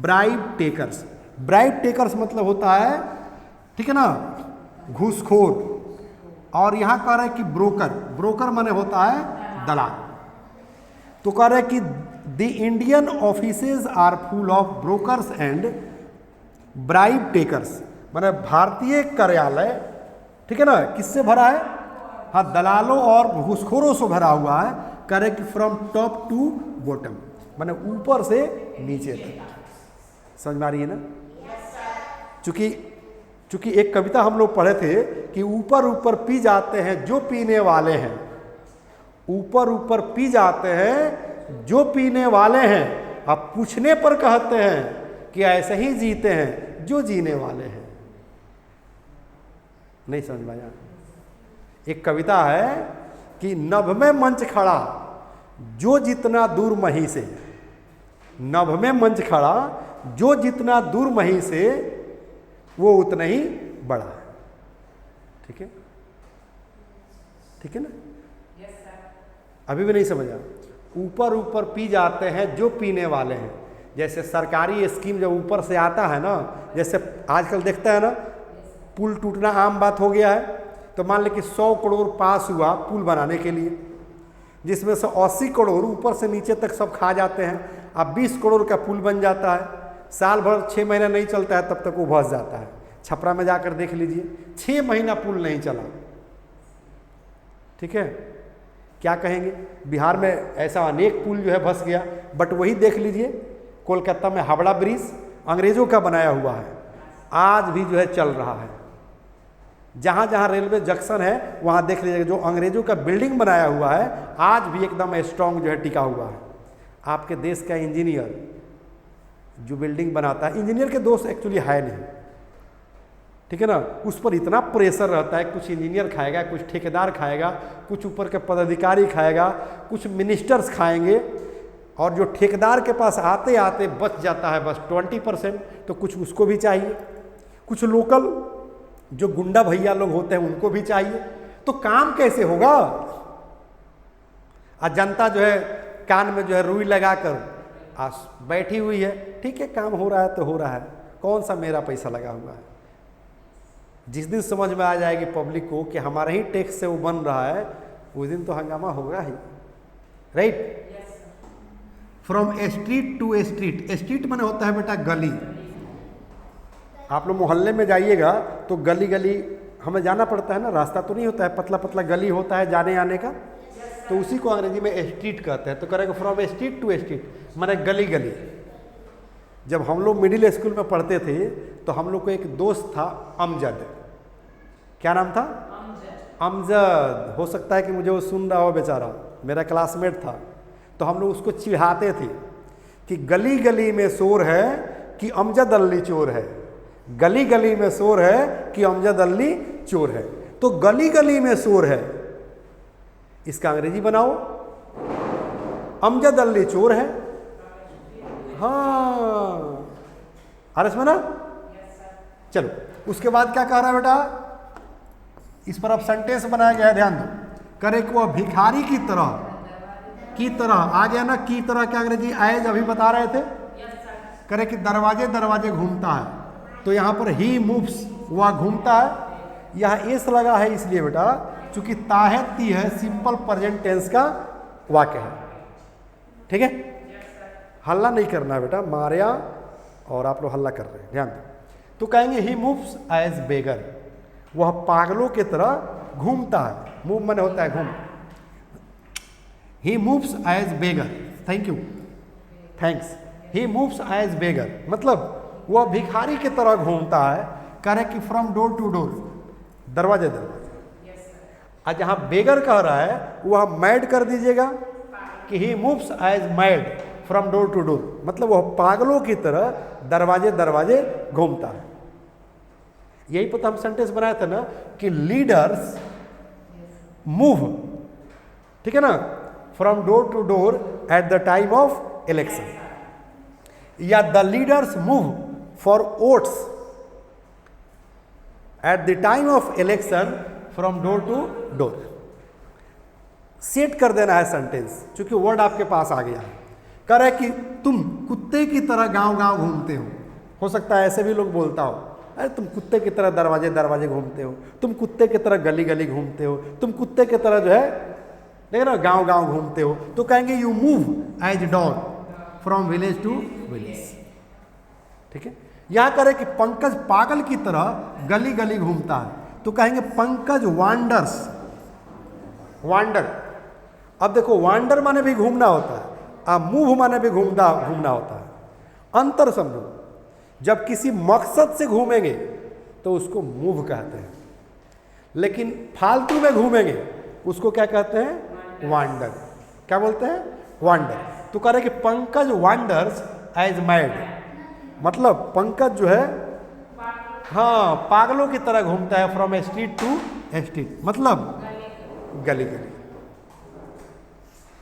bribe takers. Bribe takers मतलब होता है, ठीक है ना, घूसखोर। और यहां कह रहे हैं कि ब्रोकर, ब्रोकर माने होता है दलाल। तो कह रहे हैं कि the Indian offices are full of brokers and bribe takers, माने भारतीय कार्यालय, ठीक है ना, किससे भरा है? हाँ, दलालों और घूसखोरों से भरा हुआ है। कह रहे कि फ्रॉम टॉप टू बॉटम, माने ऊपर से नीचे तक। समझ में आ रही है ना? चूंकि एक कविता हम लोग पढ़े थे कि ऊपर ऊपर पी जाते हैं जो पीने वाले हैं, ऊपर ऊपर पी जाते हैं जो पीने वाले हैं, अब पूछने पर कहते हैं कि ऐसे ही जीते हैं जो जीने वाले हैं। नहीं समझ में आया? एक कविता है कि नभ में मंच खड़ा जो जितना दूर मही से, नभ में मंच खड़ा जो जितना दूर मही से वो उतना ही बड़ा है। ठीक है? ठीक है ना? अभी भी नहीं समझा? ऊपर ऊपर पी जाते हैं जो पीने वाले हैं। जैसे सरकारी स्कीम जब ऊपर से आता है ना, जैसे आजकल देखता है ना, पुल टूटना आम बात हो गया है। तो मान लें कि 100 करोड़ पास हुआ पुल बनाने के लिए, जिसमें से 80 करोड़ ऊपर से नीचे तक सब खा जाते हैं। अब 20 करोड़ का पुल बन जाता है, साल भर 6 महीना नहीं चलता है, तब तक वो भस जाता है। छपरा में जाकर देख लीजिए, 6 महीना पुल नहीं चला। ठीक है? क्या कहेंगे? बिहार में ऐसा अनेक पुल जो है भस गया। बट वही देख लीजिए, कोलकाता में हावड़ा ब्रिज अंग्रेजों का बनाया हुआ है, आज भी जो है चल रहा है। जहाँ जहाँ रेलवे जंक्शन है वहाँ देख लीजिएगा, जो अंग्रेजों का बिल्डिंग बनाया हुआ है आज भी एकदम स्ट्रॉन्ग जो है टिका हुआ है। आपके देश का इंजीनियर जो बिल्डिंग बनाता है, इंजीनियर के दोस्त एक्चुअली है नहीं, ठीक है ना, उस पर इतना प्रेशर रहता है, कुछ इंजीनियर खाएगा, कुछ ठेकेदार खाएगा, कुछ ऊपर के पदाधिकारी खाएगा, कुछ मिनिस्टर्स खाएंगे, और जो ठेकेदार के पास आते आते बच जाता है बस 20%, तो कुछ उसको भी चाहिए, कुछ लोकल जो गुंडा भैया लोग होते हैं उनको भी चाहिए। तो काम कैसे होगा? और जनता जो है कान में जो है रुई लगाकर बैठी हुई है। ठीक है, काम हो रहा है तो हो रहा है, कौन सा मेरा पैसा लगा हुआ है। जिस दिन समझ में आ जाएगी पब्लिक को कि हमारे ही टैक्स से वो बन रहा है, उस दिन तो हंगामा होगा ही। Right. From street to street, street माने होता है बेटा गली। आप लोग मोहल्ले में जाइएगा तो गली गली हमें जाना पड़ता है ना, रास्ता तो नहीं होता है, पतला पतला गली होता है जाने आने का, तो उसी को अंग्रेजी में स्ट्रीट कहते हैं। तो करेगा फ्रॉम स्ट्रीट टू स्ट्रीट माने गली गली। जब हम लोग मिडिल स्कूल में पढ़ते थे तो हम लोग को एक दोस्त था अमजद। क्या नाम था? अमजद। हो सकता है कि मुझे वो सुन रहा हो, बेचारा मेरा क्लासमेट था। तो हम लोग उसको चिढ़ाते थे कि गली गली में शोर है कि अमजद अली चोर है, गली गली में शोर है कि अमजद अली चोर है। तो गली गली में शोर है, इसका अंग्रेजी बनाओ, अमजद अली चोर है। हाँ, आरस में ना। चलो, उसके बाद क्या कह रहा है बेटा, इस पर अब सेंटेंस बनाया गया है, ध्यान दो। करे कि वह भिखारी की तरह आ गया ना, की तरह क्या अंग्रेजी एज अभी बता रहे थे। करे कि दरवाजे दरवाजे घूमता है, तो यहाँ पर ही मूव्स, वह घूमता है। यहाँ एस लगा है इसलिए बेटा चूंकि ताहती है, सिंपल प्रेजेंट टेंस का वाक्य है। ठीक है, हल्ला नहीं करना है बेटा, मारिया और आप लोग हल्ला कर रहे हैं, ध्यान दो। तो कहेंगे ही मूव्स एज बेगर, वह पागलों की तरह घूमता है। मूव माने होता है घूम। He moves as beggar, thank you, thanks. He moves as beggar मतलब वह भिखारी की तरह घूमता है। करे कि फ्रॉम डोर टू डोर, दरवाजे दरवाजे। आज जहां बेगर कह रहा है वह मैड कर दीजिएगा कि he moves as mad from door to door, मतलब वह पागलों की तरह दरवाजे दरवाजे घूमता है। यही पता हम सेंटेंस बनाया था ना कि लीडर्स मूव, ठीक है ना, from door to door at the time of election, या the leaders move for votes at the time of election from door to door. Set कर देना है सेंटेंस, क्योंकि वर्ड आपके पास आ गया है। कह रहे कि तुम कुत्ते की तरह गांव गांव घूमते हो सकता है ऐसे भी लोग बोलता हो, अरे तुम कुत्ते की तरह दरवाजे दरवाजे घूमते हो, तुम कुत्ते की तरह गली गली घूमते हो, तुम कुत्ते की तरह जो है देख ना गांव गांव घूमते हो। तो कहेंगे you move as dog from village to village. ठीक है, यहां करें कि पंकज पागल की तरह गली गली घूमता है, तो कहेंगे पंकज वांडर्स, वांडर। अब देखो वांडर माने भी घूमना होता है, मूव माने भी घूमना होता है। अंतर समझो, जब किसी मकसद से घूमेंगे तो उसको मूव कहते हैं, लेकिन फालतू में घूमेंगे उसको क्या कहते हैं? वांडर। क्या बोलते हैं? वांडर। तो कह रहे कि पंकज वांडर्स एज मैड, मतलब पंकज जो है हाँ पागलों की तरह घूमता है फ्रॉम स्ट्रीट टू स्ट्रीट, मतलब गली गली।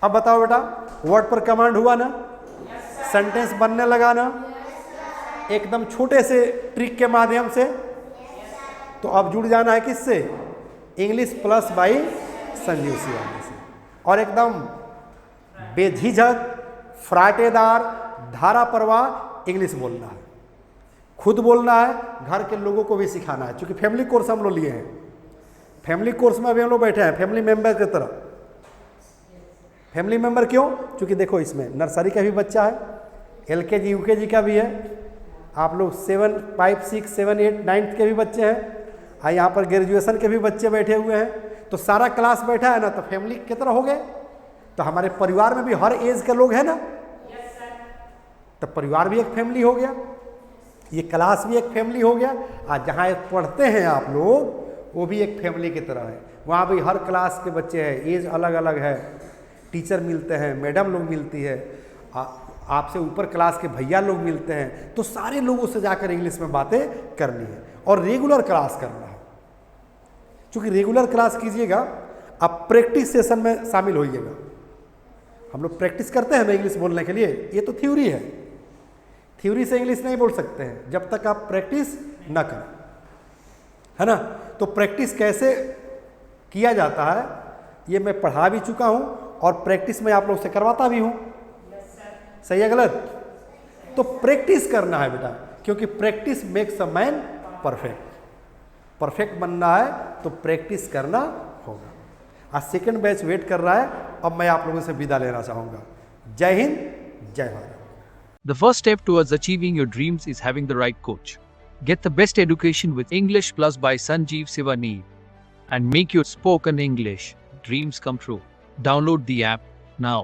अब बताओ बेटा, वर्ड पर कमांड हुआ ना, सेंटेंस बनने लगा ना, एकदम छोटे से ट्रिक के माध्यम से। तो अब जुड़ जाना है किससे? English plus by Sanjeev Siwani से, और एकदम बेझिझक फ्राटेदार धारा प्रवाह इंग्लिश बोलना है, खुद बोलना है, घर के लोगों को भी सिखाना है। क्योंकि फैमिली कोर्स हम लोग लिए हैं, फैमिली कोर्स में अभी हम लोग बैठे हैं फैमिली मेंबर की तरह। फैमिली मेंबर क्यों? क्योंकि देखो इसमें नर्सरी का भी बच्चा है, LKG UKG का भी है, आप लोग 7, 5, 6, 7, 8, 9 के भी बच्चे हैं, और यहाँ पर ग्रेजुएशन के भी बच्चे बैठे हुए हैं। तो सारा क्लास बैठा है ना, तो फैमिली की तरह हो गए। तो हमारे परिवार में भी हर एज के लोग हैं ना, तो परिवार भी एक फैमिली हो गया, ये क्लास भी एक फैमिली हो गया। आज जहाँ पढ़ते हैं आप लोग वो भी एक फैमिली की तरह है, वहाँ भी हर क्लास के बच्चे हैं, एज अलग अलग है, टीचर मिलते हैं, मैडम लोग मिलती है, आपसे ऊपर क्लास के भैया लोग मिलते हैं। तो सारे लोगों से जाकर इंग्लिश में बातें करनी है और रेगुलर क्लास करना है। क्योंकि रेगुलर क्लास कीजिएगा, आप प्रैक्टिस सेशन में शामिल होइएगा। हम लोग प्रैक्टिस करते हैं ना इंग्लिश बोलने के लिए, ये तो थ्योरी है, थ्योरी से इंग्लिश नहीं बोल सकते हैं जब तक आप प्रैक्टिस ना करें, है ना। तो प्रैक्टिस कैसे किया जाता है ये मैं पढ़ा भी चुका हूँ, और प्रैक्टिस मैं आप लोग से करवाता भी हूं। सही है गलत? तो प्रैक्टिस करना है बेटा, क्योंकि practice makes a man perfect. Perfect बनना है तो प्रैक्टिस करना होगा। आज सेकंड बैच वेट कर रहा है। अब मैं आप लोगों से विदा लेना चाहूंगा। जय हिंद, जय Bharat. The first step towards achieving your dreams is having the right coach. Get the best education with English Plus by Sanjeev Sivaneer and make your spoken English dreams come true. Download the app now.